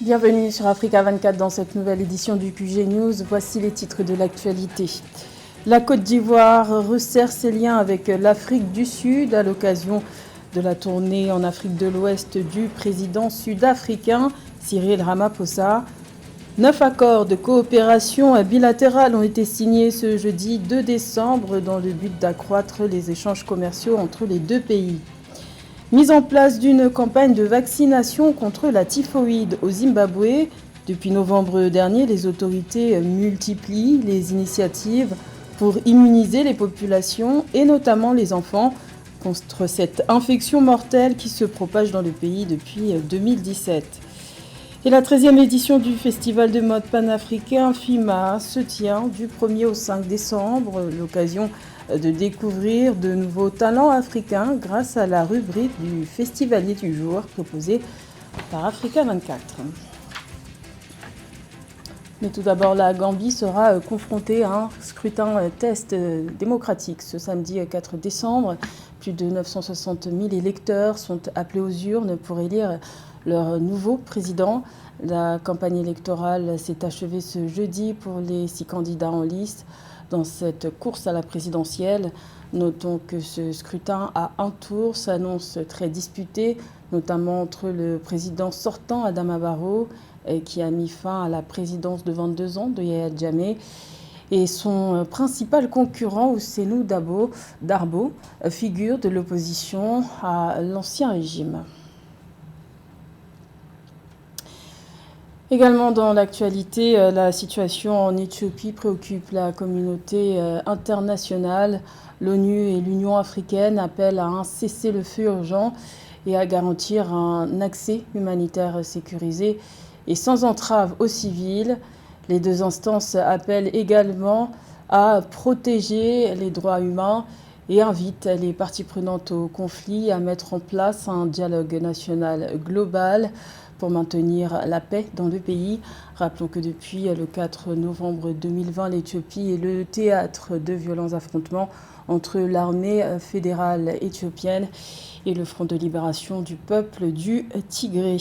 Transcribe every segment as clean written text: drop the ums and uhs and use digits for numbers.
Bienvenue sur Africa 24 dans cette nouvelle édition du QG News. Voici les titres de l'actualité. La Côte d'Ivoire resserre ses liens avec l'Afrique du Sud à l'occasion de la tournée en Afrique de l'Ouest du président sud-africain Cyril Ramaphosa. 9 accords de coopération bilatérale ont été signés ce jeudi 2 décembre dans le but d'accroître les échanges commerciaux entre les deux pays. Mise en place d'une campagne de vaccination contre la typhoïde au Zimbabwe. Depuis novembre dernier, les autorités multiplient les initiatives pour immuniser les populations et notamment les enfants contre cette infection mortelle qui se propage dans le pays depuis 2017. Et la 13e édition du Festival de mode panafricain FIMA se tient du 1er au 5 décembre, l'occasion de découvrir de nouveaux talents africains grâce à la rubrique du Festivalier du jour proposée par Africa 24. Mais tout d'abord, la Gambie sera confrontée à un scrutin test démocratique ce samedi 4 décembre. Plus de 960 000 électeurs sont appelés aux urnes pour élire leur nouveau président. La campagne électorale s'est achevée ce jeudi pour les 6 candidats en lice dans cette course à la présidentielle. Notons que ce scrutin à un tour s'annonce très disputé, notamment entre le président sortant Adama Barrow, qui a mis fin à la présidence de 22 ans de Yahya Jammeh, et son principal concurrent Ousseynou Darbo, figure de l'opposition à l'ancien régime. Également dans l'actualité, la situation en Éthiopie préoccupe la communauté internationale. L'ONU et l'Union africaine appellent à un cessez-le-feu urgent et à garantir un accès humanitaire sécurisé et sans entrave aux civils. Les deux instances appellent également à protéger les droits humains et invitent les parties prenantes au conflit à mettre en place un dialogue national global pour maintenir la paix dans le pays. Rappelons que depuis le 4 novembre 2020, l'Éthiopie est le théâtre de violents affrontements entre l'armée fédérale éthiopienne et le Front de libération du peuple du Tigré.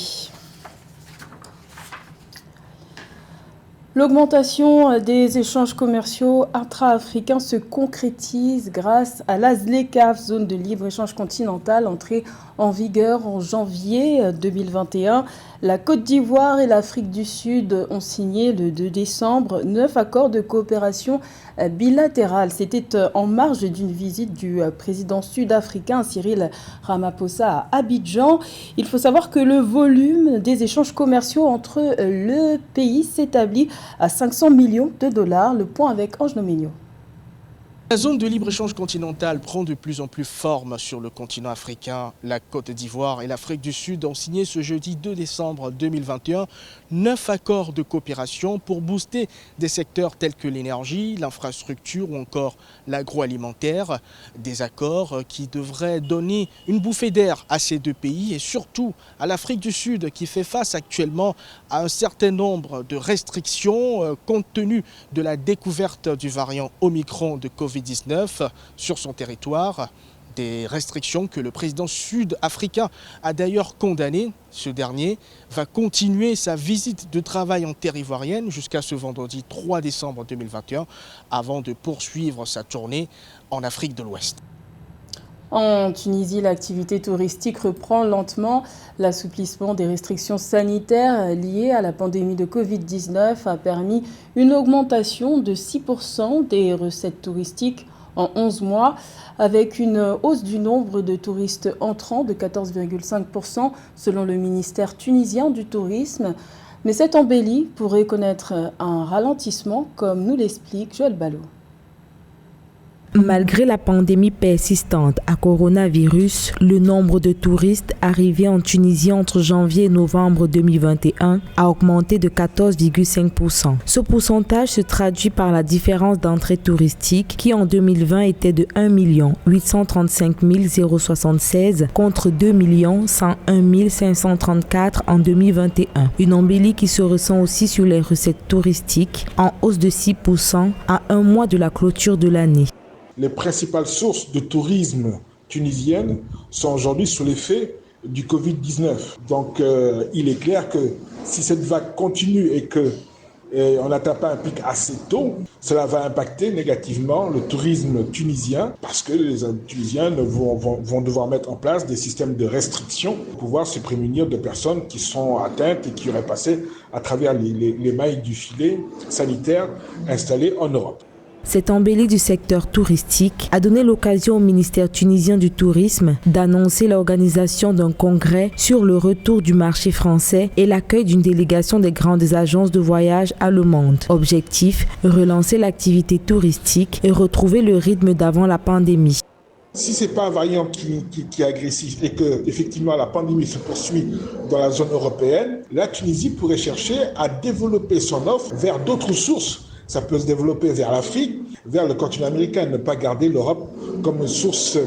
L'augmentation des échanges commerciaux intra-africains se concrétise grâce à la ZLECAf, zone de libre-échange continentale, entrée en vigueur en janvier 2021. La Côte d'Ivoire et l'Afrique du Sud ont signé le 2 décembre 9 accords de coopération bilatérale. C'était en marge d'une visite du président sud-africain Cyril Ramaphosa à Abidjan. Il faut savoir que le volume des échanges commerciaux entre le pays s'établit à 500 millions de dollars. Le point avec Ange Noménio. La zone de libre-échange continentale prend de plus en plus forme sur le continent africain. La Côte d'Ivoire et l'Afrique du Sud ont signé ce jeudi 2 décembre 2021 9 accords de coopération pour booster des secteurs tels que l'énergie, l'infrastructure ou encore l'agroalimentaire. Des accords qui devraient donner une bouffée d'air à ces deux pays et surtout à l'Afrique du Sud qui fait face actuellement à un certain nombre de restrictions compte tenu de la découverte du variant Omicron de Covid-19 sur son territoire. Des restrictions que le président sud-africain a d'ailleurs condamnées. Ce dernier va continuer sa visite de travail en terre ivoirienne jusqu'à ce vendredi 3 décembre 2021 avant de poursuivre sa tournée en Afrique de l'Ouest. En Tunisie, l'activité touristique reprend lentement. L'assouplissement des restrictions sanitaires liées à la pandémie de Covid-19 a permis une augmentation de 6% des recettes touristiques en 11 mois, avec une hausse du nombre de touristes entrants de 14,5% selon le ministère tunisien du tourisme. Mais cette embellie pourrait connaître un ralentissement, comme nous l'explique Joël Ballot. Malgré la pandémie persistante à coronavirus, le nombre de touristes arrivés en Tunisie entre janvier et novembre 2021 a augmenté de 14,5%. Ce pourcentage se traduit par la différence d'entrée touristique qui en 2020 était de 1 835 076 contre 2 101 534 en 2021. Une embellie qui se ressent aussi sur les recettes touristiques en hausse de 6% à un mois de la clôture de l'année. Les principales sources de tourisme tunisiennes sont aujourd'hui sous l'effet du Covid-19. Donc il est clair que si cette vague continue et que on n'atteint pas un pic assez tôt, cela va impacter négativement le tourisme tunisien parce que les Tunisiens vont devoir mettre en place des systèmes de restriction pour pouvoir se prémunir de personnes qui sont atteintes et qui auraient passé à travers les mailles du filet sanitaire installé en Europe. Cette embellie du secteur touristique a donné l'occasion au ministère tunisien du tourisme d'annoncer l'organisation d'un congrès sur le retour du marché français et l'accueil d'une délégation des grandes agences de voyage allemandes. Objectif, relancer l'activité touristique et retrouver le rythme d'avant la pandémie. Si ce n'est pas un variant qui est agressif et que effectivement la pandémie se poursuit dans la zone européenne, la Tunisie pourrait chercher à développer son offre vers d'autres sources. Ça peut se développer vers l'Afrique, vers le continent américain, ne pas garder l'Europe comme source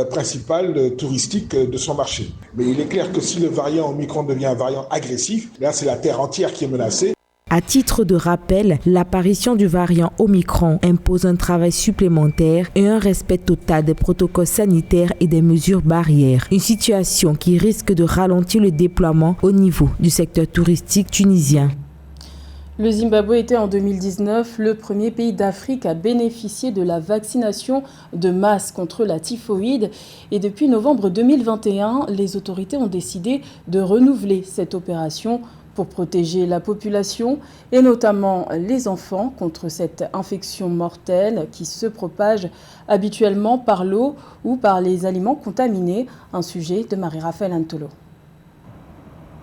principale touristique de son marché. Mais il est clair que si le variant Omicron devient un variant agressif, là c'est la terre entière qui est menacée. À titre de rappel, l'apparition du variant Omicron impose un travail supplémentaire et un respect total des protocoles sanitaires et des mesures barrières. Une situation qui risque de ralentir le déploiement au niveau du secteur touristique tunisien. Le Zimbabwe était en 2019 le premier pays d'Afrique à bénéficier de la vaccination de masse contre la typhoïde. Et depuis novembre 2021, les autorités ont décidé de renouveler cette opération pour protéger la population et notamment les enfants contre cette infection mortelle qui se propage habituellement par l'eau ou par les aliments contaminés. Un sujet de Marie-Raphaël Antolo.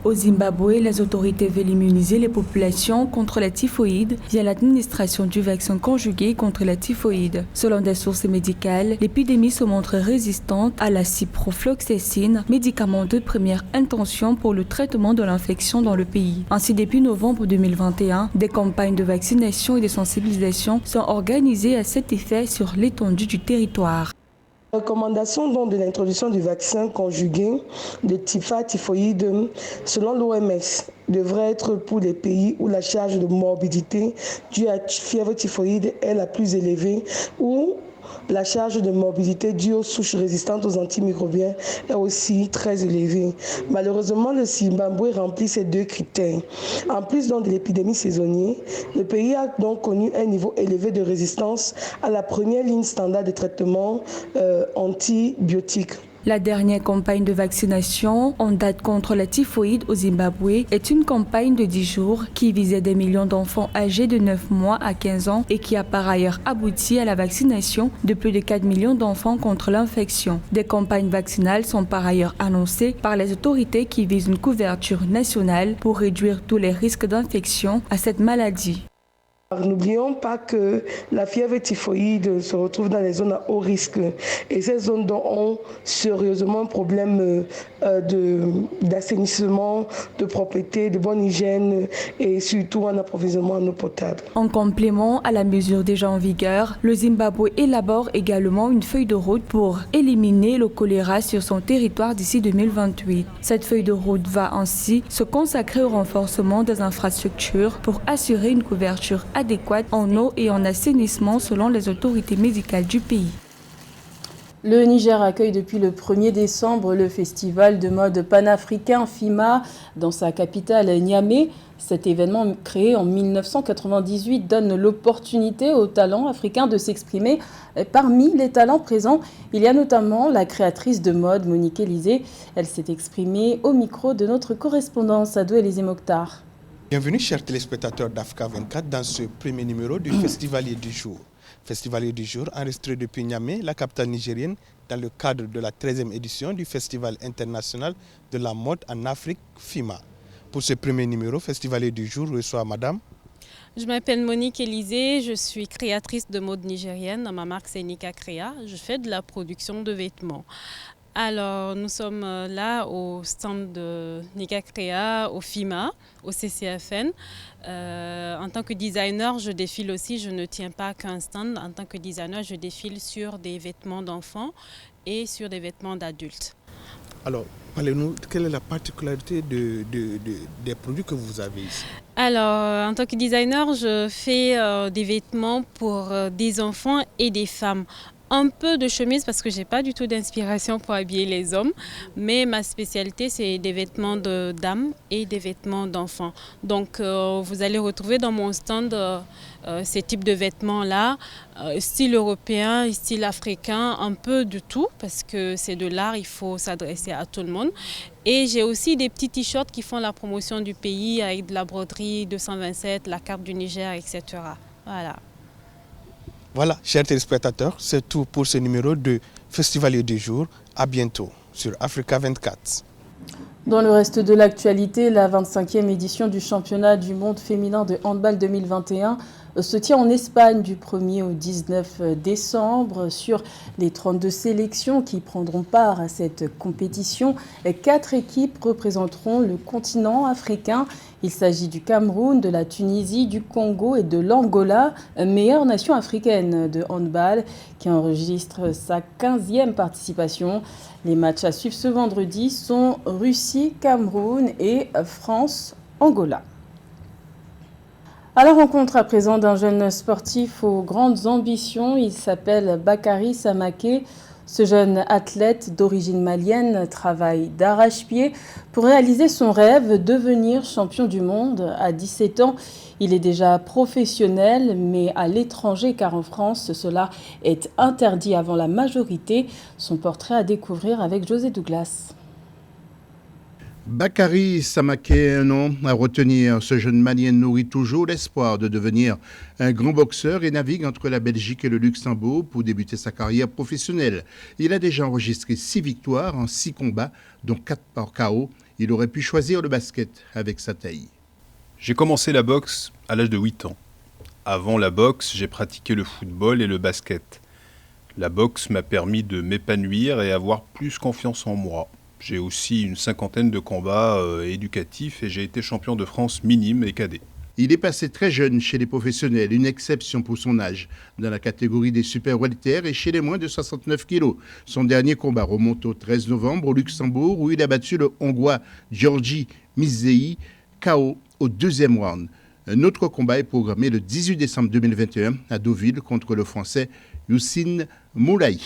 Au Zimbabwe, les autorités veulent immuniser les populations contre la typhoïde via l'administration du vaccin conjugué contre la typhoïde. Selon des sources médicales, l'épidémie se montre résistante à la ciprofloxacine, médicament de première intention pour le traitement de l'infection dans le pays. Ainsi, depuis novembre 2021, des campagnes de vaccination et de sensibilisation sont organisées à cet effet sur l'étendue du territoire. La recommandation donc de l'introduction du vaccin conjugué de typhoïde, selon l'OMS, devrait être pour les pays où la charge de morbidité due à fièvre typhoïde est la plus élevée ou la charge de morbidité due aux souches résistantes aux antimicrobiens est aussi très élevée. Malheureusement, le Zimbabwe remplit ces deux critères. En plus donc de l'épidémie saisonnière, le pays a donc connu un niveau élevé de résistance à la première ligne standard de traitement antibiotique. La dernière campagne de vaccination en date contre la typhoïde au Zimbabwe est une campagne de 10 jours qui visait des millions d'enfants âgés de 9 mois à 15 ans et qui a par ailleurs abouti à la vaccination de plus de 4 millions d'enfants contre l'infection. Des campagnes vaccinales sont par ailleurs annoncées par les autorités qui visent une couverture nationale pour réduire tous les risques d'infection à cette maladie. N'oublions pas que la fièvre typhoïde se retrouve dans les zones à haut risque et ces zones ont sérieusement un problème d'assainissement, de propreté, de bonne hygiène et surtout un approvisionnement en eau potable. En complément à la mesure déjà en vigueur, le Zimbabwe élabore également une feuille de route pour éliminer le choléra sur son territoire d'ici 2028. Cette feuille de route va ainsi se consacrer au renforcement des infrastructures pour assurer une couverture adéquate en eau et en assainissement selon les autorités médicales du pays. Le Niger accueille depuis le 1er décembre le festival de mode panafricain FIMA dans sa capitale Niamey. Cet événement créé en 1998 donne l'opportunité aux talents africains de s'exprimer. Parmi les talents présents, il y a notamment la créatrice de mode Monique Élysée. Elle s'est exprimée au micro de notre correspondant Sadou Élysée Mokhtar. Bienvenue chers téléspectateurs d'Africa 24 dans ce premier numéro du Festivalier du jour. Festivalier du jour enregistré depuis Niamey, la capitale nigérienne, dans le cadre de la 13e édition du Festival international de la mode en Afrique FIMA. Pour ce premier numéro, Festivalier du jour reçoit Madame. Je m'appelle Monique Élysée, je suis créatrice de mode nigérienne. Ma marque c'est Nika Créa. Je fais de la production de vêtements. Alors, nous sommes là au stand de Nika Créa, au FIMA, au CCFN. En tant que designer, je défile aussi, je ne tiens pas qu'un stand. En tant que designer, je défile sur des vêtements d'enfants et sur des vêtements d'adultes. Alors, parlez-nous, quelle est la particularité des produits que vous avez ici? Alors, en tant que designer, je fais des vêtements pour des enfants et des femmes. un peu de chemise parce que j'ai pas du tout d'inspiration pour habiller les hommes, mais ma spécialité c'est des vêtements de dames et des vêtements d'enfants. Donc vous allez retrouver dans mon stand ces types de vêtements-là, style européen, style africain, un peu de tout parce que c'est de l'art, il faut s'adresser à tout le monde. Et j'ai aussi des petits t-shirts qui font la promotion du pays avec de la broderie 227, la carte du Niger, etc. Voilà. Voilà, chers téléspectateurs, c'est tout pour ce numéro de Festivalier du jour. À bientôt sur Africa 24. Dans le reste de l'actualité, la 25e édition du championnat du monde féminin de handball 2021 se tient en Espagne du 1er au 19 décembre. Sur les 32 sélections qui prendront part à cette compétition, 4 équipes représenteront le continent africain. Il s'agit du Cameroun, de la Tunisie, du Congo et de l'Angola, meilleure nation africaine de handball qui enregistre sa 15e participation. Les matchs à suivre ce vendredi sont Russie, Cameroun et France-Angola. À la rencontre à présent d'un jeune sportif aux grandes ambitions, il s'appelle Bakary Samaké. Ce jeune athlète d'origine malienne travaille d'arrache-pied pour réaliser son rêve, devenir champion du monde. À 17 ans, il est déjà professionnel, mais à l'étranger, car en France, cela est interdit avant la majorité. Son portrait à découvrir avec José Douglas. Bakary Samaké, un nom à retenir. Ce jeune malien nourrit toujours l'espoir de devenir un grand boxeur et navigue entre la Belgique et le Luxembourg pour débuter sa carrière professionnelle. Il a déjà enregistré 6 victoires en 6 combats, dont 4 par KO. Il aurait pu choisir le basket avec sa taille. J'ai commencé la boxe à l'âge de 8 ans. Avant la boxe, j'ai pratiqué le football et le basket. La boxe m'a permis de m'épanouir et avoir plus confiance en moi. J'ai aussi une 50aine de combats éducatifs et j'ai été champion de France minime et cadet. Il est passé très jeune chez les professionnels, une exception pour son âge, dans la catégorie des super welter et chez les moins de 69 kilos. Son dernier combat remonte au 13 novembre au Luxembourg où il a battu le Hongrois Georgi Mizei, KO au 2e round. Un autre combat est programmé le 18 décembre 2021 à Deauville contre le Français Youssine Moulaï.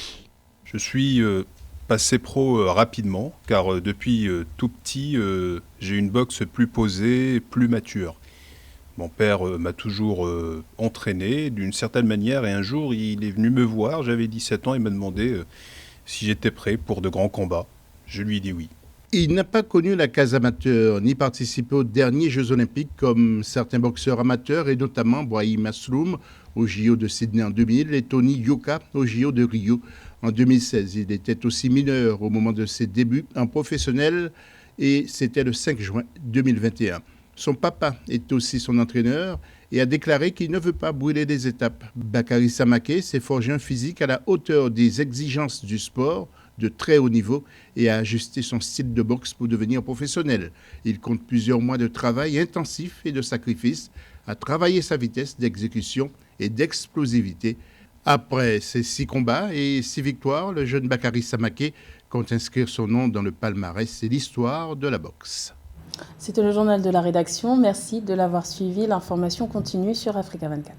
Je suis passé pro rapidement car depuis tout petit, j'ai une boxe plus posée, plus mature. Mon père m'a toujours entraîné d'une certaine manière et un jour il est venu me voir, j'avais 17 ans, et m'a demandé si j'étais prêt pour de grands combats. Je lui ai dit oui. Il n'a pas connu la case amateur, ni participé aux derniers Jeux Olympiques comme certains boxeurs amateurs, et notamment Brahim Asloum au JO de Sydney en 2000 et Tony Yoka au JO de Rio en 2016. Il était aussi mineur au moment de ses débuts en professionnel et c'était le 5 juin 2021. Son papa est aussi son entraîneur et a déclaré qu'il ne veut pas brûler des étapes. Bakary Samaké s'est forgé un physique à la hauteur des exigences du sport de très haut niveau et a ajusté son style de boxe pour devenir professionnel. Il compte plusieurs mois de travail intensif et de sacrifice à travailler sa vitesse d'exécution et d'explosivité. Après ses 6 combats et 6 victoires, le jeune Bakary Samaké compte inscrire son nom dans le palmarès et l'histoire de la boxe. C'était le journal de la rédaction. Merci de l'avoir suivi. L'information continue sur Africa 24.